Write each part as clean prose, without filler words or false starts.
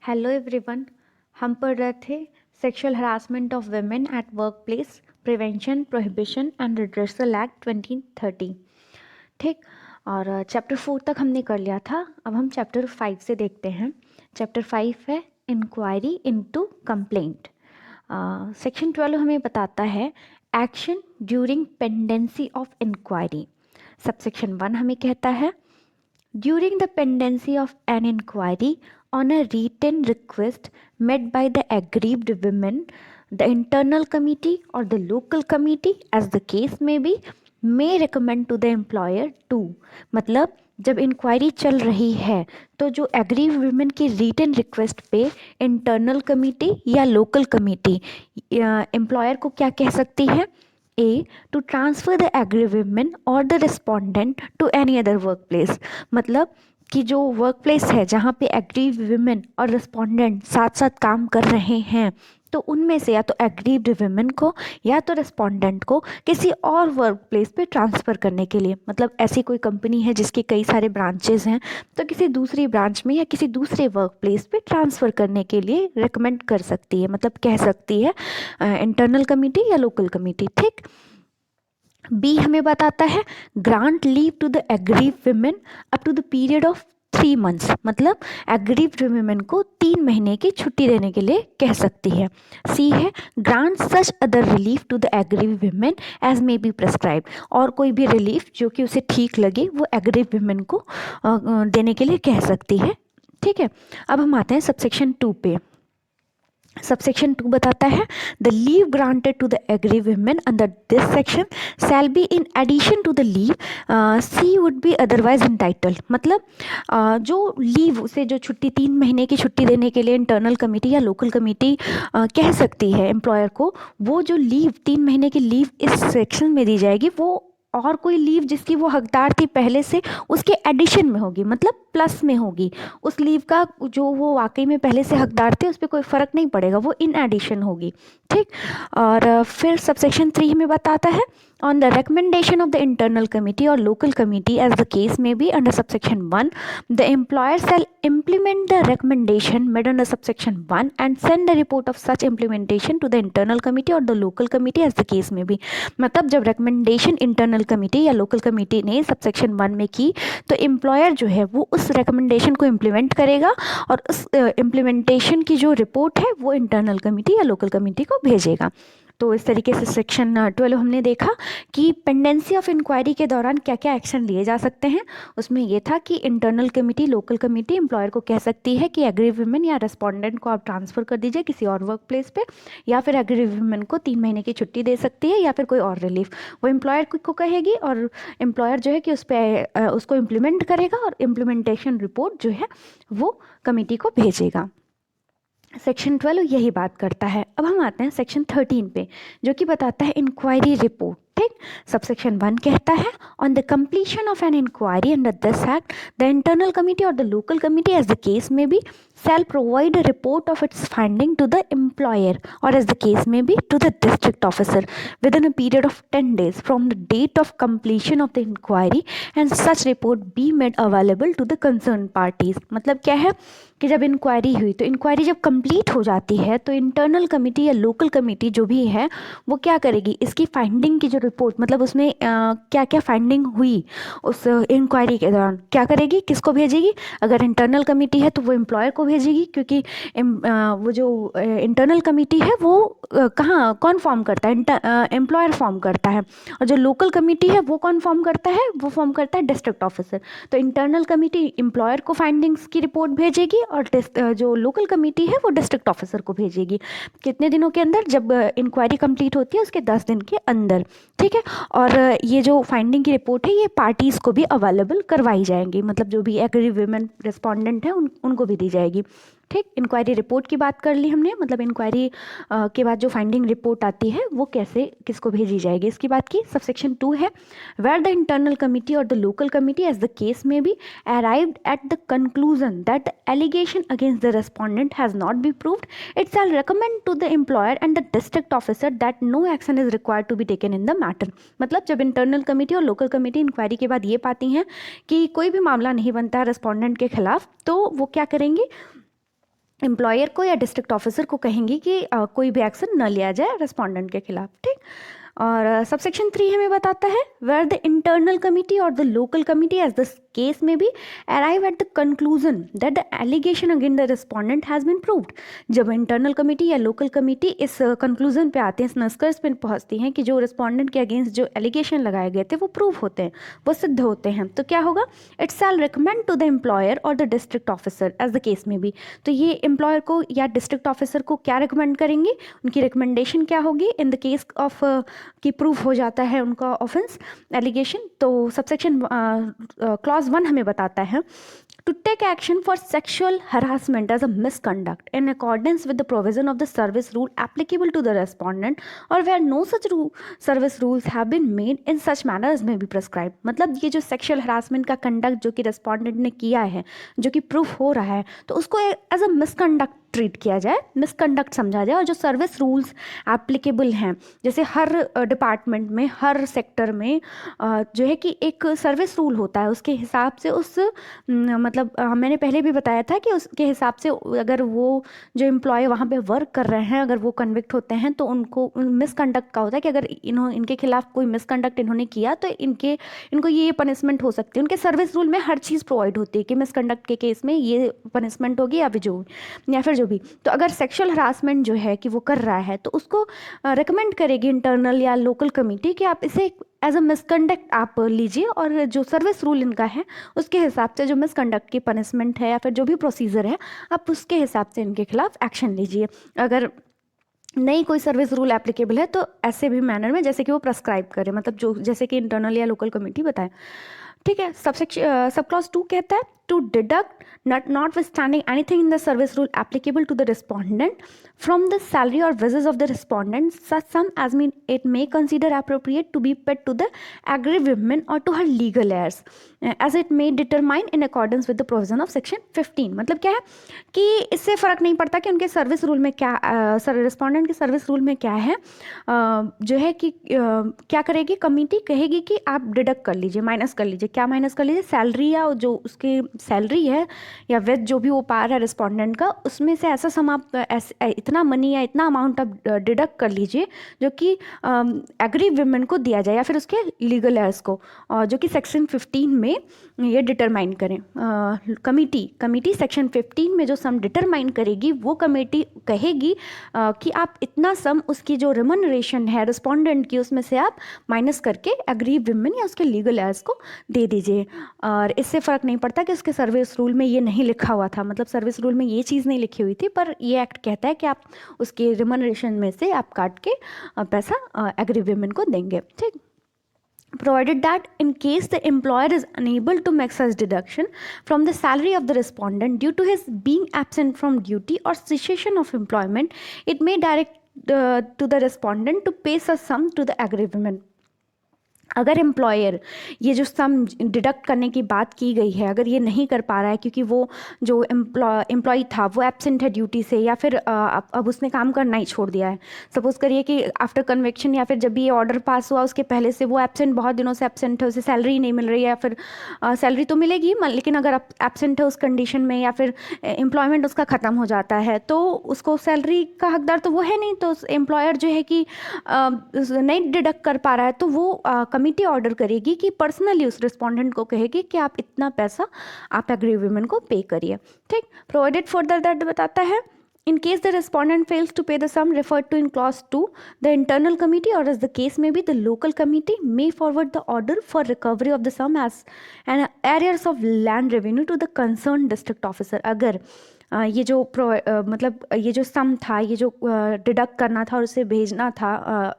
Hello everyone. हम पढ़ रहे थे sexual harassment of women at work place, prevention, prohibition and redressal act 2013। ठीक। और चैप्टर 4 तक हमने कर लिया था। अब हम चैप्टर 5 से देखते हैं। चैप्टर 5 है इंक्वायरी इनटू कंप्लेंट। सेक्शन 12 हमें बताता है action during pendency of inquiry. Subsection 1 हमें कहता है during the pendency of an inquiry on a written request made by the aggrieved women, the internal committee or the local committee, as the case may be, may recommend to the employer to। मतलब जब inquiry चल रही है तो जो aggrieve women की written request पे internal committee या लोकल कमिटी एम्प्लॉयर को क्या कह सकती है? A. To transfer the aggrieved women or the respondent to any other workplace। मतलब कि जो वर्क प्लेस है जहाँ पे एग्रीव वुमेन और रिस्पोंडेंट साथ साथ काम कर रहे हैं तो उनमें से या तो एग्रीव्ड वुमेन को या तो रिस्पोंडेंट को किसी और वर्क प्लेस पे ट्रांसफ़र करने के लिए। मतलब ऐसी कोई कंपनी है जिसके कई सारे ब्रांचेस हैं तो किसी दूसरी ब्रांच में या किसी दूसरे वर्क प्लेस पे ट्रांसफ़र करने के लिए रिकमेंड कर सकती है, मतलब कह सकती है इंटरनल कमिटी या लोकल कमिटी। ठीक। बी हमें बताता है grant leave to the aggrieve women up to the period of 3 months. मतलब एग्रीव्ड वुमेन को 3 महीने की छुट्टी देने के लिए कह सकती है। सी है grant such other relief to the aggrieve women as may be prescribe. और कोई भी रिलीफ जो कि उसे ठीक लगे वो एग्रीव वुमेन को देने के लिए कह सकती है। ठीक है। अब हम आते हैं सबसेक्शन 2 पे। सबसेक्शन 2 बताता है the leave granted to the aggrieve women under this section shall be in addition to the leave she would be otherwise entitled. मतलब जो लीव उसे जो छुट्टी 3 महीने की छुट्टी देने के लिए इंटरनल कमिटी या लोकल कमिटी कह सकती है एम्प्लॉयर को, वो जो लीव 3 महीने की लीव इस सेक्शन में दी जाएगी वो और कोई लीव जिसकी वो हकदार थी पहले से उसके एडिशन में होगी, मतलब प्लस में होगी। उस लीव का जो वो वाकई में पहले से हकदार थे उस पर कोई फ़र्क नहीं पड़ेगा, वो इन एडिशन होगी। ठीक। और फिर सबसेक्शन 3 हमें बताता है on the recommendation of the internal committee or local committee as the case may be under subsection 1, the employer shall implement the recommendation made under subsection 1 and send the report of such implementation to the internal committee or the local committee as the case may be। मतलब जब recommendation internal committee या local committee ने subsection 1 में की तो employer जो है वो उस recommendation को implement करेगा और उस implementation की जो report है वो internal committee या local committee को भेजेगा। तो इस तरीके से सेक्शन 12 हमने देखा कि पेंडेंसी ऑफ इंक्वायरी के दौरान क्या क्या एक्शन लिए जा सकते हैं। उसमें ये था कि internal committee, local committee employer को कह सकती है कि एग्रीव वुमेन या रेस्पोंडेंट को आप ट्रांसफ़र कर दीजिए किसी और वर्क प्लेस पे, या फिर एग्रीव वुमेन को 3 महीने की छुट्टी दे सकती है या फिर कोई और रिलीफ वो एम्प्लॉयर को कहेगी और एम्प्लॉयर जो है कि उस पर उसको इम्प्लीमेंट करेगा और इम्प्लीमेंटेशन रिपोर्ट जो है वो कमिटी को भेजेगा। सेक्शन 12 यही बात करता है। अब हम आते हैं सेक्शन 13 पे जो कि बताता है इंक्वायरी रिपोर्ट। ठीक। सबसेक्शन 1 कहता है on the completion of an inquiry under this act the internal committee और the local committee as the case may be shall provide a report of its finding to the employer or as the case may be to the district officer within a period of 10 days from the date of completion of the inquiry and such report be made available to the concerned parties। मतलब क्या है कि जब inquiry हुई तो inquiry जब complete हो जाती है तो इंटरनल कमिटी या लोकल कमिटी जो भी है वो क्या करेगी, इसकी फाइंडिंग की जो रिपोर्ट, मतलब उसमें क्या क्या फाइंडिंग हुई उस इंक्वायरी के दौरान क्या करेगी, किसको भेजेगी। अगर इंटरनल कमिटी है तो वो एम्प्लॉयर को भेजेगी क्योंकि वो जो इंटरनल कमिटी है वो कहाँ कौन फॉर्म करता है, एम्प्लॉयर फॉर्म करता है। और जो लोकल कमिटी है वो कौन फॉर्म करता है, वो फॉर्म करता है डिस्ट्रिक्ट ऑफिसर। तो इंटरनल कमिटी एम्प्लॉयर को फाइंडिंग्स की रिपोर्ट भेजेगी और जो लोकल कमिटी है वो डिस्ट्रिक्ट ऑफिसर को भेजेगी। कितने दिनों के अंदर, जब इंक्वायरी कंप्लीट होती है उसके 10 दिन के अंदर। ठीक है। और ये जो फाइंडिंग की रिपोर्ट है ये पार्टीज़ को भी अवेलेबल करवाई जाएंगी, मतलब जो भी एग्रीव वुमेन रिस्पोंडेंट है उनको भी दी जाएगी। ठीक। इंक्वायरी रिपोर्ट की बात कर ली हमने, मतलब इंक्वायरी के बाद जो फाइंडिंग रिपोर्ट आती है वो कैसे किसको भेजी जाएगी इसकी बात की। सबसेक्शन 2 है वेयर द इंटरनल कमिटी और the local committee as the case may be arrived at the conclusion that the allegation against the respondent has not be proved it shall recommend to the employer and the district officer that no action is required to be taken in the matter. मतलब जब internal committee और local committee inquiry के बाद ये पाती हैं कि कोई भी मामला नहीं बनता रेस्पोंडेंट के खिलाफ तो वो क्या करेंगी, एम्प्लॉयर को या डिस्ट्रिक्ट ऑफिसर को कहेंगी कि कोई भी एक्शन न लिया जाए रेस्पोंडेंट के खिलाफ। ठीक। और सबसेक्शन 3 हमें बताता है वेयर द इंटरनल कमिटी और the local committee as the case में भी arrive at the conclusion that the allegation against the respondent has been proved. जब इंटरनल कमिटी या लोकल कमिटी इस कंक्लूजन पे आते हैं, इस निष्कर्ष पे पहुंचती हैं कि जो रिस्पोंडेंट के अगेंस्ट जो एलिगेशन लगाए गए थे वो प्रूव होते हैं, वो सिद्ध होते हैं, तो क्या होगा, it shall recommend to the employer और the district officer as the case में भी। तो ये एम्प्लॉयर को या डिस्ट्रिक्ट ऑफिसर को क्या रिकमेंड करेंगे, उनकी रिकमेंडेशन क्या होगी इन द केस ऑफ कि प्रूफ हो जाता है उनका ऑफेंस एलिगेशन। तो सबसेक्शन क्लॉज 1 हमें बताता है to take action for sexual harassment as a misconduct in accordance with the provision of the service rule applicable to the respondent or where no such service rules have been made in such manner as may be prescribed। मतलब ये जो sexual harassment का conduct जो कि respondent ने किया है, जो कि प्रूफ हो रहा है, तो उसको एज अ मिसकंडक्ट ट्रीट किया जाए, मिसकंडक्ट समझा जाए, और जो सर्विस रूल्स एप्लीकेबल हैं, जैसे हर डिपार्टमेंट में, हर सेक्टर में जो है कि एक सर्विस रूल होता है, उसके हिसाब से उस मतलब मैंने पहले भी बताया था कि उसके हिसाब से अगर वो जो एम्प्लॉय वहाँ पे वर्क कर रहे हैं अगर वो कन्विक्ट होते हैं तो उनको मिसकंडक्ट का होता है कि अगर इनके खिलाफ कोई मिसकंडक्ट इन्होंने किया तो इनको ये पनिशमेंट हो सकती है। उनके सर्विस रूल में हर चीज़ प्रोवाइड होती है कि मिसकंडक्ट के केस में ये पनिशमेंट होगी या फिर जो भी। तो अगर सेक्शुअल हरासमेंट जो है कि वो कर रहा है तो उसको रिकमेंड करेगी इंटरनल या लोकल कमिटी कि आप इसे एज अ मिसकंडक्ट आप लीजिए, और जो सर्विस रूल इनका है उसके हिसाब से जो मिसकंडक्ट की पनिशमेंट है या फिर जो भी प्रोसीजर है आप उसके हिसाब से इनके खिलाफ एक्शन लीजिए। अगर नहीं कोई सर्विस रूल एप्लीकेबल है तो ऐसे भी मैनर में जैसे कि वो प्रेस्क्राइब करे, मतलब जो जैसे कि इंटरनल या लोकल कमिटी बताए। ठीक है। सब क्लॉज 2 कहता है to deduct notwithstanding anything in the service rule applicable to the respondent from the salary or wages of the respondent such sum as it may consider appropriate to be paid to the aggrieved women or to her legal heirs as it may determine in accordance with the provision of section 15। मतलब क्या है कि इससे फ़र्क नहीं पड़ता कि उनके सर्विस रूल में क्या रिस्पोंडेंट के सर्विस रूल में क्या है, जो है कि क्या करेगी कमेटी, कहेगी कि आप डिडक्ट कर लीजिए, माइनस कर लीजिए। क्या माइनस कर लीजिए, सैलरी या जो उसकी सैलरी है या वेज जो भी वो पा रहा है रिस्पोंडेंट का, उसमें से ऐसा सम आप इतना मनी या इतना अमाउंट आप डिडक्ट कर लीजिए जो कि एग्री विमेन को दिया जाए या फिर उसके लीगल एयर्स को, जो कि सेक्शन 15 में ये डिटरमाइन करें। कमेटी सेक्शन 15 में जो सम डिटरमाइन करेगी वो कमेटी कहेगी कि आप इतना सम उसकी जो रिमनरेशन है रिस्पोंडेंट की उसमें से आप माइनस करके एग्री विमेन या उसके लीगल एयर्स को दे दीजिए। और इससे फ़र्क नहीं पड़ता कि उसके सर्विस रूल में ये नहीं लिखा हुआ था, मतलब सर्विस रूल में ये चीज़ नहीं लिखी हुई थी, पर ये एक्ट कहता है कि आप उसके रिमनरेशन में से आप काट के पैसा एग्री विमेन को देंगे। ठीक। Provided that in case the employer is unable to make such deduction from the salary of the respondent due to his being absent from duty or cessation of employment, it may direct to the respondent to pay such sum to the aggrieved women। अगर employer ये जो सम deduct करने की बात की गई है अगर ये नहीं कर पा रहा है क्योंकि वो जो एम्प्लॉय था वो एब्सेंट है ड्यूटी से या फिर अब उसने काम करना ही छोड़ दिया है, सपोज करिए कि आफ्टर कन्वेक्शन या फिर जब भी ये ऑर्डर पास हुआ उसके पहले से वो एब्सेंट, बहुत दिनों से एब्सेंट है, उसे सैलरी नहीं मिल रही है या फिर सैलरी तो मिलेगी लेकिन अगर एब्सेंट है उस कंडीशन में या फिर एम्प्लॉयमेंट उसका ख़त्म हो जाता है तो उसको सैलरी का हकदार तो वो है नहीं, तो एम्प्लॉयर जो है कि नहीं डिडक्ट कर पा रहा है तो वो कमिटी ऑर्डर करेगी कि पर्सनली उस रिस्पोंडेंट को कहेगी कि आप इतना पैसा आप एग्री वुमेन को पे करिए। ठीक। प्रोवाइडेड फर्दर दैट बताता है in case the respondent fails to pay the sum referred to in clause 2, the internal committee or as the case may be the local committee may forward the order for recovery of the sum as an arrears of land revenue to the concerned district officer। अगर ये जो मतलब ये जो सम था, ये जो deduct करना था और उसे भेजना था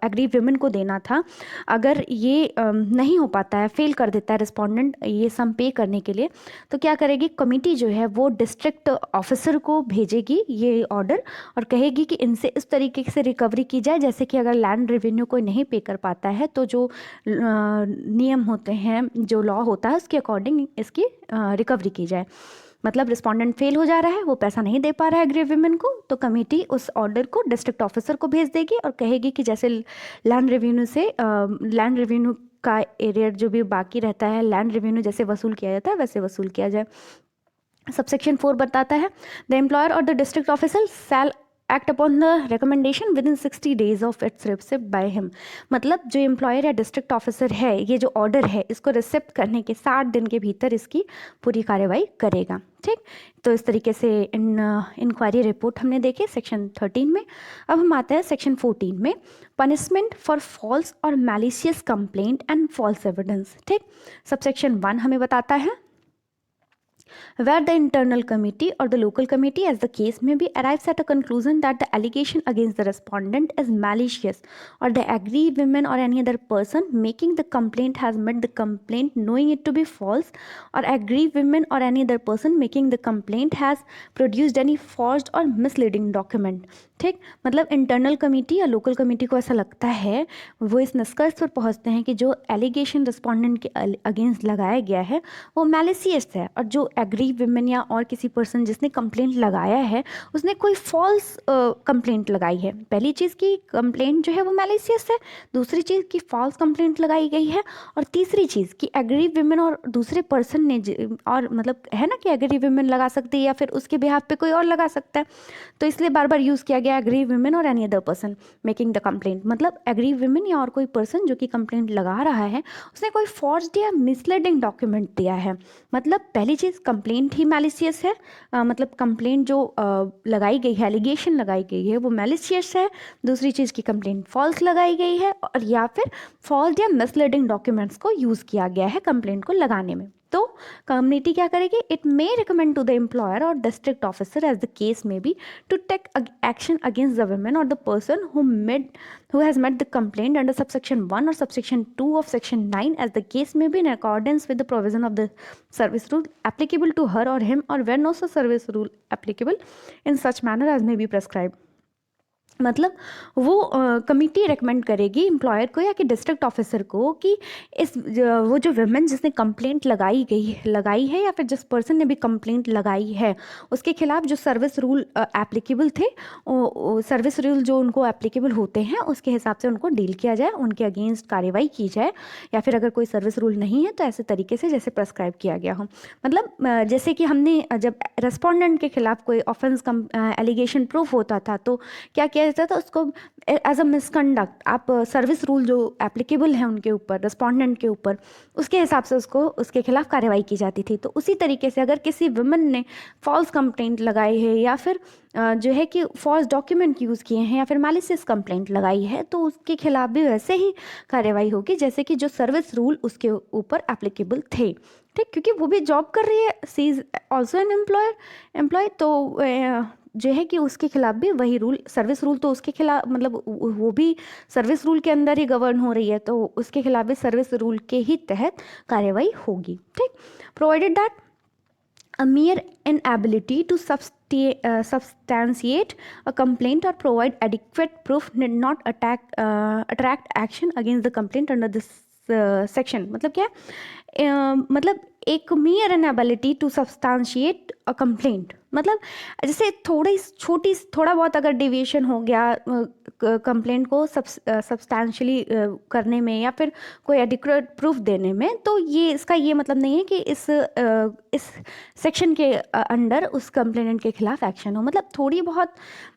एग्री विमेन को देना था, अगर ये नहीं हो पाता है, फेल कर देता है रिस्पोंडेंट ये सम पे करने के लिए, तो क्या करेगी कमेटी जो है वो डिस्ट्रिक्ट ऑफिसर को भेजेगी ये ऑर्डर और कहेगी कि इनसे इस तरीके से रिकवरी की जाए, जैसे कि अगर लैंड रेवेन्यू कोई नहीं पे कर पाता है तो जो नियम होते हैं, जो लॉ होता है उसके अकॉर्डिंग इसकी रिकवरी की जाए। मतलब रिस्पोंडेंट फेल हो जा रहा है, वो पैसा नहीं दे पा रहा है एग्री विमेन को, तो कमेटी उस ऑर्डर को डिस्ट्रिक्ट ऑफिसर को भेज देगी और कहेगी कि जैसे लैंड रेवेन्यू का एरियर जो भी बाकी रहता है लैंड रेवेन्यू जैसे वसूल किया जाता है वैसे वसूल किया जाए। सबसेक्शन 4 बताता है द एम्प्लॉयर और the district officer shall act upon the recommendation with in 60 days of its receipt by him. मतलब जो एम्प्लॉयर या डिस्ट्रिक्ट ऑफिसर है, ये जो ऑर्डर है इसको रिसिप्ट करने के 60 दिन के भीतर इसकी पूरी कार्रवाई करेगा। ठीक, तो इस तरीके से इंक्वायरी रिपोर्ट हमने देखे सेक्शन 13 में। अब हम आते हैं सेक्शन 14 में, पनिशमेंट फॉर फॉल्स और malicious complaint and false evidence. ठीक, सबसेक्शन 1 हमें बताता है where the internal committee or the local committee, as the case may be, arrives at a conclusion that the allegation against the respondent is malicious, or the aggrieved woman or any other person making the complaint has made the complaint knowing it to be false, or aggrieved woman or any other person making the complaint has produced any forged or misleading document। ठीक, मतलब internal committee या local committee को ऐसा लगता है, वो इस निष्कर्ष पर पहुंचते हैं कि जो एलिगेशन रिस्पोंडेंट के अगेंस्ट लगाया गया है वो मैलिसियस है, और जो एग्रीव विमेन या और किसी पर्सन जिसने कंप्लेंट लगाया है उसने कोई फॉल्स कंप्लेंट लगाई है। पहली चीज़ की कंप्लेंट जो है वो मैलिसियस है, दूसरी चीज़ की फॉल्स कंप्लेंट लगाई गई है, और तीसरी चीज़ कि एग्रीव विमेन और दूसरे पर्सन ने और मतलब है ना कि एग्रीव विमेन लगा सकती है या फिर उसके बिहाफ पे कोई और लगा सकता है, तो इसलिए बार बार यूज़ किया गया एग्रीव विमेन और any other person making the complaint. मतलब एग्रीव विमेन या और कोई पर्सन जो कि कंप्लेंट लगा रहा है उसने कोई फॉर्ज्ड या मिसलीडिंग डॉक्यूमेंट दिया है। मतलब पहली चीज़ कंप्लेंट ही मैलिशियस है, मतलब कंप्लेंट जो लगाई गई है, एलिगेशन लगाई गई है वो मैलिशियस है। दूसरी चीज़ की कंप्लेंट फॉल्स लगाई गई है, और या फिर फॉल्स या मिसलीडिंग डॉक्यूमेंट्स को यूज़ किया गया है कंप्लेंट को लगाने में। तो कम्युनिटी क्या करेगी, it may recommend to the employer और district officer as the case may be to take action against the women और the person who has met the complaint under subsection 1 or subsection 2 of section 9 as the case may be in accordance with the provision of the service rule applicable to her or him, or where no such service rule applicable in such manner as may be prescribed। मतलब वो committee recommend करेगी employer को या कि district officer को कि वो जो वुमेन जिसने कंप्लेंट लगाई है या फिर जिस पर्सन ने भी कंप्लेंट लगाई है उसके खिलाफ जो सर्विस रूल एप्लीकेबल थे, सर्विस रूल जो उनको एप्लीकेबल होते हैं उसके हिसाब से उनको डील किया जाए, उनके अगेंस्ट कार्रवाई की जाए, या फिर अगर कोई सर्विस रूल नहीं है तो ऐसे तरीके से जैसे प्रेस्क्राइब किया गया हो। मतलब जैसे कि हमने जब रेस्पोंडेंट के खिलाफ कोई ऑफेंस एलिगेशन प्रूफ होता था तो क्या किया जाता था, उसको एज अ मिसकंडक्ट आप सर्विस रूल जो एप्लीकेबल है उनके ऊपर, रेस्पोंडेंट के ऊपर, उसके हिसाब से उसको उसके खिलाफ कार्रवाई की जाती थी। तो उसी तरीके से अगर किसी वुमेन ने फॉल्स कंप्लेंट लगाई है या फिर जो है कि फॉल्स डॉक्यूमेंट यूज़ किए हैं या फिर मैलिशियस कंप्लेंट लगाई है तो उसके खिलाफ भी वैसे ही कार्रवाई होगी जैसे कि जो सर्विस रूल उसके ऊपर एप्लीकेबल थे। ठीक, क्योंकि वो भी जॉब कर रही है, सी इज़ ऑल्सो एन एम्प्लॉय, तो जो है कि उसके खिलाफ भी वही रूल, सर्विस रूल तो उसके खिलाफ मतलब वो भी सर्विस रूल के अंदर ही गवर्न हो रही है, तो उसके खिलाफ भी सर्विस रूल के ही तहत कार्रवाई होगी। ठीक, provided that a mere inability to substantiate a complaint or provide adequate proof need not attract action against the complaint under this section। मतलब क्या मतलब एक mere inability to substantiate a complaint, मतलब जैसे थोड़ा बहुत अगर डिविएशन हो गया कंप्लेंट को सब्सटैंशियली करने में या फिर कोई एडिक्वेट प्रूफ देने में, तो ये इसका ये मतलब नहीं है कि इस सेक्शन के अंडर उस कंप्लेनेंट के खिलाफ एक्शन हो। मतलब थोड़ी बहुत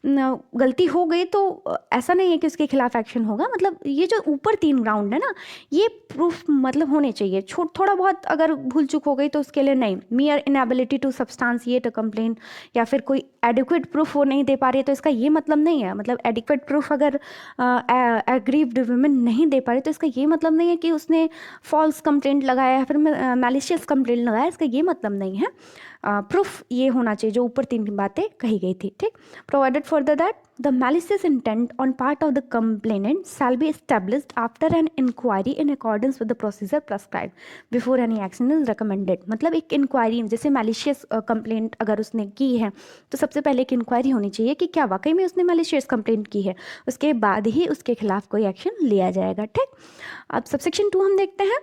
गलती हो गई तो ऐसा नहीं है कि उसके खिलाफ एक्शन होगा। मतलब ये जो ऊपर 3 ग्राउंड है ना, ये प्रूफ मतलब होने चाहिए। थोड़ा बहुत अगर भूल चूक हो गई तो उसके लिए नहीं, mere inability to substantiate a complaint या फिर कोई एडिक्वेट प्रूफ वो नहीं दे पा रही है तो इसका ये मतलब नहीं है, मतलब एडिक्वेट प्रूफ अगर एग्रीव्ड वुमेन नहीं दे पा रही तो इसका ये मतलब नहीं है कि उसने फॉल्स कंप्लेंट लगाया या फिर मैलिशियस कंप्लेंट लगाया, इसका ये मतलब नहीं है। प्रूफ ये होना चाहिए जो ऊपर 3 बातें कही गई थी। ठीक, provided for that the malicious intent on part of the complainant shall be established after an inquiry in accordance with the procedure prescribe before any action is recommended. मतलब एक इंक्वायरी, जैसे मैलिशियस कंप्लेंट अगर उसने की है तो सबसे पहले एक इंक्वायरी होनी चाहिए कि क्या वाकई में उसने मैलिशियस कंप्लेंट की है, उसके बाद ही उसके खिलाफ कोई एक्शन लिया जाएगा। ठीक, अब सबसेक्शन 2 हम देखते हैं,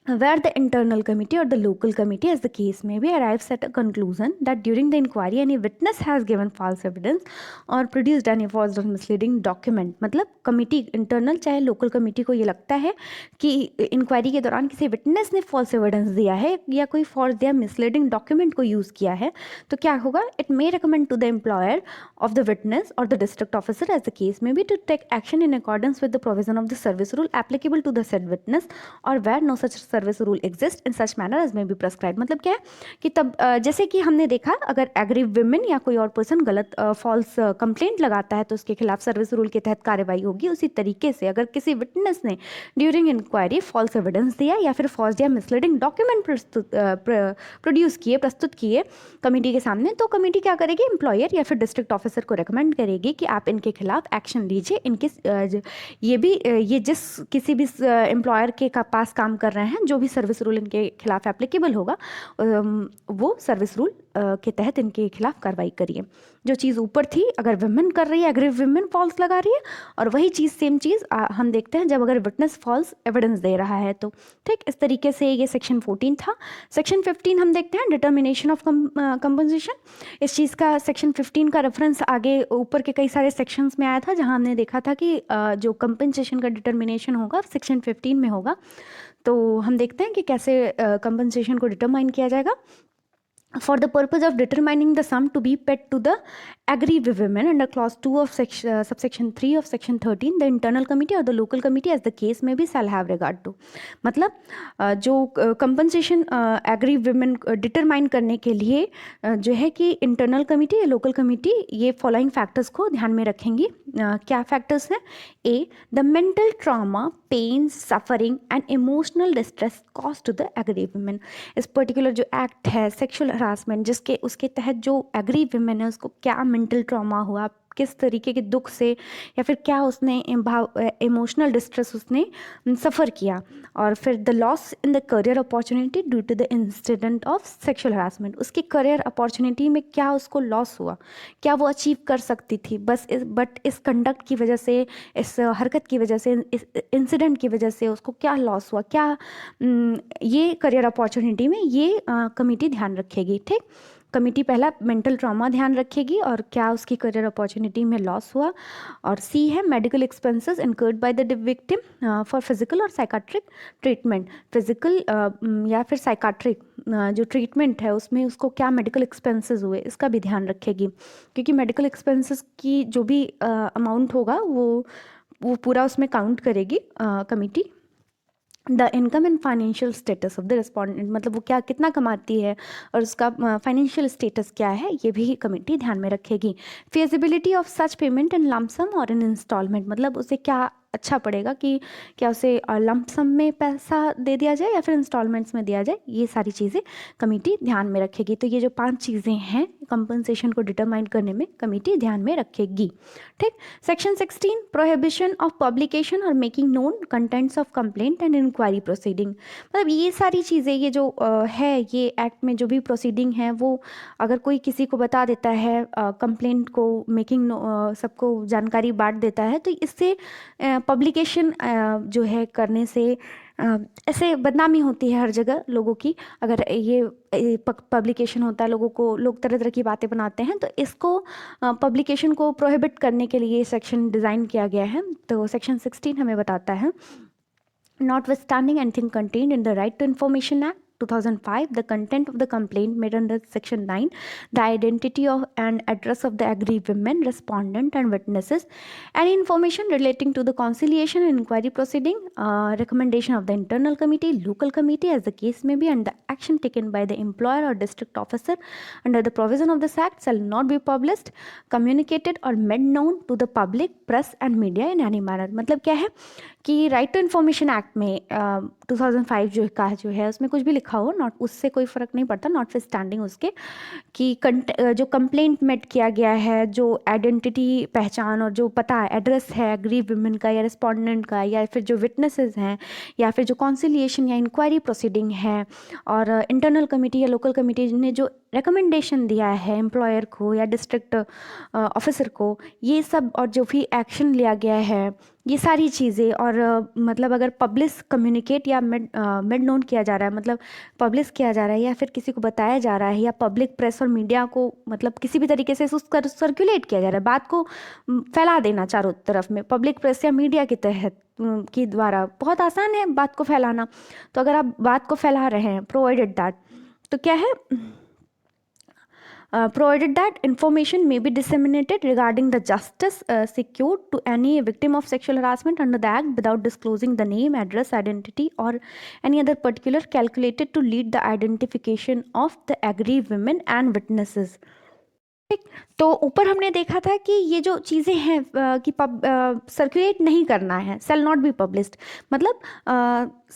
where the internal committee or the local committee, as the case may be, arrives at a conclusion that during the inquiry any witness has given false evidence or produced any false or misleading document. मतलब committee internal चाहे local committee को ये लगता है कि inquiry के दौरान किसी विटनेस ने फॉल्स एविडेंस दिया है या कोई फॉल्स या मिसलीडिंग डॉक्यूमेंट को यूज़ किया है, तो क्या होगा, it may recommend to the employer of the witness or the district officer, as the case may be, to take action in accordance with the provision of the service rule applicable to the said witness or where no such service rule exists in such manner as may be prescribed. मतलब क्या है कि तब जैसे कि हमने देखा, अगर एग्रीव विमेन या कोई और पर्सन गलत फॉल्स कंप्लेंट लगाता है तो उसके खिलाफ सर्विस रूल के तहत कार्रवाई होगी। उसी तरीके से अगर किसी विटनेस ने ड्यूरिंग इंक्वायरी फॉल्स एविडेंस दिया या फिर फॉल्स या मिसलीडिंग डॉक्यूमेंट प्रस्तुत किए कमेटी के सामने, तो कमेटी क्या करेगी, एम्प्लॉयर या फिर डिस्ट्रिक्ट ऑफिसर को रेकमेंड करेगी कि आप इनके खिलाफ एक्शन लीजिए। इनके ये जिस किसी भी एम्प्लॉयर के पास काम कर रहे हैं, जो भी सर्विस रूल इनके खिलाफ एप्लीकेबल होगा वो सर्विस रूल के तहत इनके खिलाफ कार्रवाई करिए। जो चीज़ ऊपर थी, अगर विमेन कर रही है, एग्रीव विमेन फॉल्स लगा रही है, और वही चीज़ सेम चीज़ हम देखते हैं जब अगर विटनेस फॉल्स एविडेंस दे रहा है तो। ठीक, इस तरीके से ये सेक्शन 14 था। सेक्शन 15 हम देखते हैं, डिटर्मिनेशन ऑफ कंपनसेशन। इस चीज़ का सेक्शन 15 का रेफरेंस आगे ऊपर के कई सारे सेक्शंस में आया था, जहां हमने देखा था कि जो कंपनसेशन का डिटर्मिनेशन होगा सेक्शन 15 में होगा। तो हम देखते हैं कि कैसे कंपनसेशन को डिटरमाइन किया जाएगा। For the purpose of determining the sum to be paid to the aggrieved women under clause 2 of subsection 3 of section 13, the internal committee or the local committee, as the case may be, shall have regard to। मतलब जो compensation aggrieve women determine करने के लिए जो है कि internal committee या local committee ये फॉलोइंग फैक्टर्स को ध्यान में रखेंगी। क्या फैक्टर्स हैं? A, the mental trauma, pain, suffering and emotional distress cause to the aggrieve women. इस पर्टिकुलर जो एक्ट है सेक्सुअल हरासमेंट, जिसके उसके तहत जो एग्रीव विमेन है उसको क्या मेंटल ट्रॉमा हुआ, किस तरीके के दुख से या फिर क्या उसने इमोशनल डिस्ट्रेस उसने सफ़र किया, और फिर the loss in the career opportunity due to the incident of sexual harassment. उसकी करियर अपॉर्चुनिटी में क्या उसको लॉस हुआ, क्या वो अचीव कर सकती थी, बट इस कंडक्ट की वजह से, इस हरकत की वजह से, इस इंसिडेंट की वजह से उसको क्या लॉस हुआ, क्या ये करियर अपॉर्चुनिटी में ये कमिटी ध्यान रखेगी। ठीक, कमिटी पहला मेंटल ट्रॉमा ध्यान रखेगी और क्या उसकी करियर अपॉर्चुनिटी में लॉस हुआ। और सी है medical expenses incurred by the victim for physical और साइकाट्रिक ट्रीटमेंट। फिजिकल या फिर साइकाट्रिक जो ट्रीटमेंट है उसमें उसको क्या मेडिकल एक्सपेंसेस हुए, इसका भी ध्यान रखेगी, क्योंकि मेडिकल एक्सपेंसेस की जो भी अमाउंट होगा वो पूरा उसमें काउंट करेगी committee. The income and financial status of the respondent, मतलब वो क्या कितना कमाती है और उसका फाइनेंशियल स्टेटस क्या है, ये भी कमेटी ध्यान में रखेगी। Feasibility of such payment in lump sum और इन इंस्टॉलमेंट, मतलब उसे क्या अच्छा पड़ेगा कि क्या उसे लमसम में पैसा दे दिया जाए या फिर इंस्टॉलमेंट्स में दिया जाए, ये सारी चीज़ें कमेटी ध्यान में रखेगी। तो ये जो 5 चीज़ें हैं कंपनसेशन को डिटरमाइन करने में कमेटी ध्यान में रखेगी। ठीक, सेक्शन 16, प्रोहिबिशन ऑफ पब्लिकेशन और making known contents of complaint and inquiry proceeding. मतलब ये सारी चीज़ें, ये जो है ये एक्ट में जो भी प्रोसीडिंग है वो अगर कोई किसी को बता देता है, कंप्लेंट को मेकिंग सबको जानकारी बांट देता है, तो इससे पब्लिकेशन जो है करने से ऐसे बदनामी होती है हर जगह लोगों की। अगर ये पब्लिकेशन होता है, लोग तरह तरह की बातें बनाते हैं, तो इसको पब्लिकेशन को प्रोहिबिट करने के लिए सेक्शन डिज़ाइन किया गया है। तो सेक्शन 16 हमें बताता है, notwithstanding anything contained in the Right to Information Act 2005, the content of the complaint made under Section 9, the identity of and address of the aggrieved women, respondent and witnesses, any information relating to the conciliation and inquiry proceeding, recommendation of the internal committee, local committee as the case may be, and the action taken by the employer or district officer under the provision of this act shall not be published, communicated or made known to the public, press and media in any manner। मतलब क्या है कि right to information act में 2005 जो है उसमें कुछ भी लिखा हो, नॉट उससे कोई फ़र्क नहीं पड़ता, नॉट फिर स्टैंडिंग उसके कि जो कंप्लेंट मेड किया गया है, जो आइडेंटिटी पहचान और जो पता एड्रेस है एग्रीव विमेन का या रिस्पोंडेंट का, या फिर जो विटनेसेस हैं, या फिर जो कॉन्सिलिएशन या इंक्वायरी प्रोसीडिंग है, और इंटरनल कमिटी या लोकल कमिटी ने जो रिकमेंडेशन दिया है एम्प्लॉयर को या डिस्ट्रिक्ट ऑफिसर को, ये सब और जो भी एक्शन लिया गया है ये सारी चीज़ें, और मतलब अगर पब्लिश कम्युनिकेट या मिड नोन किया जा रहा है, मतलब पब्लिश किया जा रहा है या फिर किसी को बताया जा रहा है, या पब्लिक प्रेस और मीडिया को मतलब किसी भी तरीके से उसका सर्कुलेट किया जा रहा है, बात को फैला देना चारों तरफ में, पब्लिक प्रेस या मीडिया के तहत के द्वारा बहुत आसान है बात को फैलाना। तो अगर आप बात को फैला रहे हैं, प्रोवाइडेड दैट, तो क्या है, provided that information may be disseminated regarding the justice secured to any victim of sexual harassment under the act without disclosing the name, address, identity or any other particular calculated to lead the identification of the aggrieved women and witnesses। ठीक, तो ऊपर हमने देखा था कि ये जो चीज़ें हैं कि सर्कुलेट नहीं करना है, सेल नॉट बी पब्लिश्ड, मतलब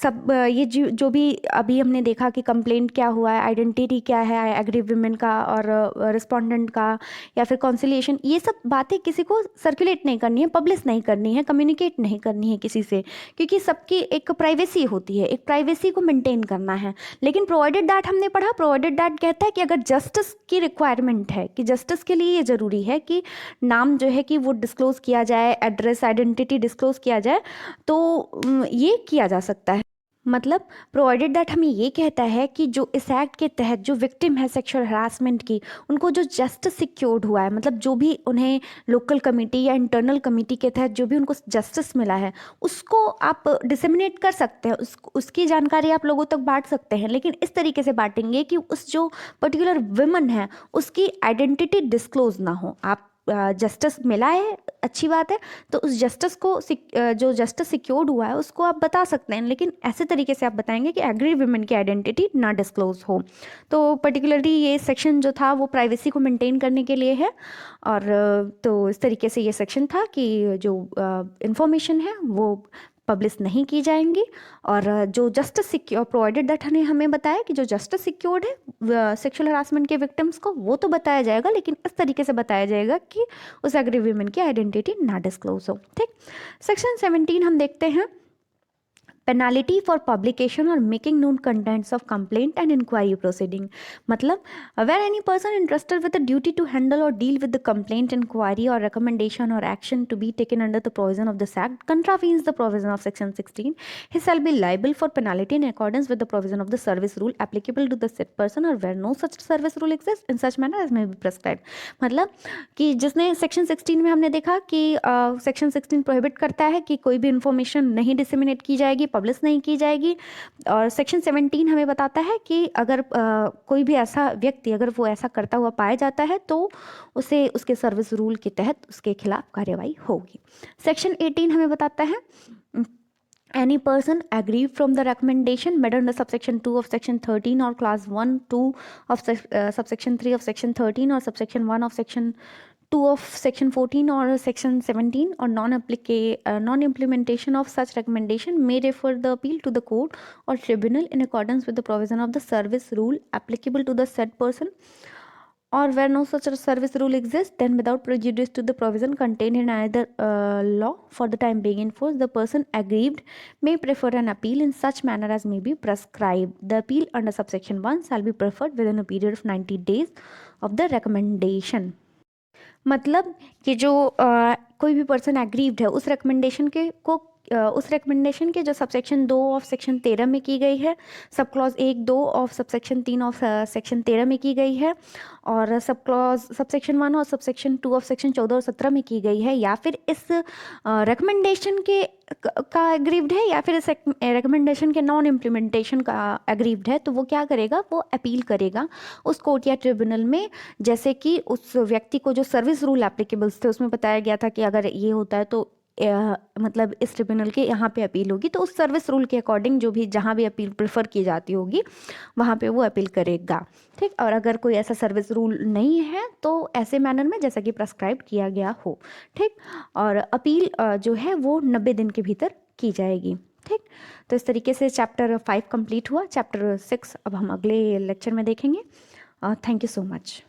सब ये जो भी अभी हमने देखा कि कंप्लेंट क्या हुआ है, आइडेंटिटी क्या है एग्रीव वुमेन का और रिस्पोंडेंट का, या फिर कॉन्सिलिएशन, ये सब बातें किसी को सर्कुलेट नहीं करनी है, पब्लिश नहीं करनी है, कम्युनिकेट नहीं करनी है किसी से, क्योंकि सबकी एक प्राइवेसी होती है, एक प्राइवेसी को मेंटेन करना है। लेकिन प्रोवाइडेड दैट हमने पढ़ा, प्रोवाइडेड दैट कहता है कि अगर जस्टिस की रिक्वायरमेंट है, कि जस्टिस के लिए ये ज़रूरी है कि नाम जो है कि वो डिस्क्लोज़ किया जाए, एड्रेस आइडेंटिटी डिस्क्लोज़ किया जाए, तो ये किया जा सकता है। मतलब प्रोवाइडेड दैट हमें ये कहता है कि जो इस एक्ट के तहत जो विक्टिम है सेक्सुअल हरासमेंट की, उनको जो जस्टिस सिक्योर्ड हुआ है, मतलब जो भी उन्हें लोकल कमेटी या इंटरनल कमेटी के तहत जो भी उनको जस्टिस मिला है, उसको आप डिसेमिनेट कर सकते हैं, उसकी जानकारी आप लोगों तक बांट सकते हैं, लेकिन इस तरीके से बांटेंगे कि उस जो पर्टिकुलर वुमन है उसकी आइडेंटिटी डिस्क्लोज ना हो। आप जस्टिस मिला है, अच्छी बात है, तो उस जस्टिस को जो जस्टिस सिक्योर्ड हुआ है उसको आप बता सकते हैं, लेकिन ऐसे तरीके से आप बताएंगे कि एग्रीड वुमेन की आइडेंटिटी ना डिस्क्लोज हो। तो पर्टिकुलरली ये सेक्शन जो था वो प्राइवेसी को मेंटेन करने के लिए है, और तो इस तरीके से ये सेक्शन था कि जो इंफॉर्मेशन है वो पब्लिश नहीं की जाएंगी, और जो जस्टिस सिक्योर प्रोवाइडेड दैट ने हमें बताया कि जो जस्टिस सिक्योर्ड है सेक्सुअल हरासमेंट के विक्टिम्स को, वो तो बताया जाएगा, लेकिन इस तरीके से बताया जाएगा कि उस एग्रीव वुमेन की आइडेंटिटी ना डिस्क्लोज हो। ठीक, सेक्शन 17 हम देखते हैं, पेनाल्टी फॉर पब्लिकेशन और making known contents of complaint and inquiry proceeding. मतलब where any person interested with the duty to handle और deal with the complaint, inquiry और recommendation or action to be taken under the provision of this act contravenes the provision of section 16, he shall be liable for penalty in accordance with the provision of the service rule applicable to the said person, or where no such service rule exists in such manner as may be prescribed। मतलब कि जिसने section 16 में हमने देखा कि section 16 prohibit करता है कि कोई भी इंफॉर्मेशन नहीं डिसेमिनेट की जाएगी, पब्लिश नहीं की जाएगी, और सेक्शन 17 हमें बताता है कि अगर कोई भी ऐसा व्यक्ति अगर वो ऐसा करता हुआ पाया जाता है तो उसे उसके सर्विस रूल के तहत उसके खिलाफ कार्रवाई होगी। सेक्शन 18 हमें बताता है, any person aggrieved from the recommendation made under subsection 2 of section 13 or class 1, 2 of subsection 3 of section 13 or subsection 1 of section 2 of section 14 or section 17 or non-implementation of such recommendation may refer the appeal to the court or tribunal in accordance with the provision of the service rule applicable to the said person, or where no such service rule exists, then without prejudice to the provision contained in either law for the time being in force, the person aggrieved may prefer an appeal in such manner as may be prescribed. The appeal under subsection 1 shall be preferred within a period of 90 days of the recommendation। मतलब कि जो कोई भी person aggrieved है उस recommendation के को उस रिकमेंडेशन के जो सबसेक्शन 2 ऑफ सेक्शन 13 में की गई है, sub clause 1, 2 of subsection 3 of section 13 में की गई है, और सब क्लॉज सबसेक्शन 1 और सबसेक्शन 2 ऑफ सेक्शन 14 और 17 में की गई है, या फिर इस रिकमेंडेशन के का एग्रीव्ड है या फिर इस रिकमेंडेशन के नॉन इम्प्लीमेंटेशन का एग्रीव्ड है, तो वो क्या करेगा, वो अपील करेगा उस कोर्ट या ट्रिब्यूनल में। जैसे कि उस व्यक्ति को जो सर्विस रूल एप्लीकेबल्स थे उसमें बताया गया था कि अगर ये होता है तो मतलब इस ट्रिब्यूनल के यहाँ पे अपील होगी, तो उस सर्विस रूल के अकॉर्डिंग जो भी जहाँ भी अपील प्रेफर की जाती होगी वहाँ पे वो अपील करेगा। ठीक, और अगर कोई ऐसा सर्विस रूल नहीं है तो ऐसे मैनर में जैसा कि प्रेस्क्राइब किया गया हो। ठीक, और अपील जो है वो 90 दिन के भीतर की जाएगी। ठीक, तो इस तरीके से चैप्टर 5 कंप्लीट हुआ। चैप्टर 6 अब हम अगले लेक्चर में देखेंगे। Thank you so much.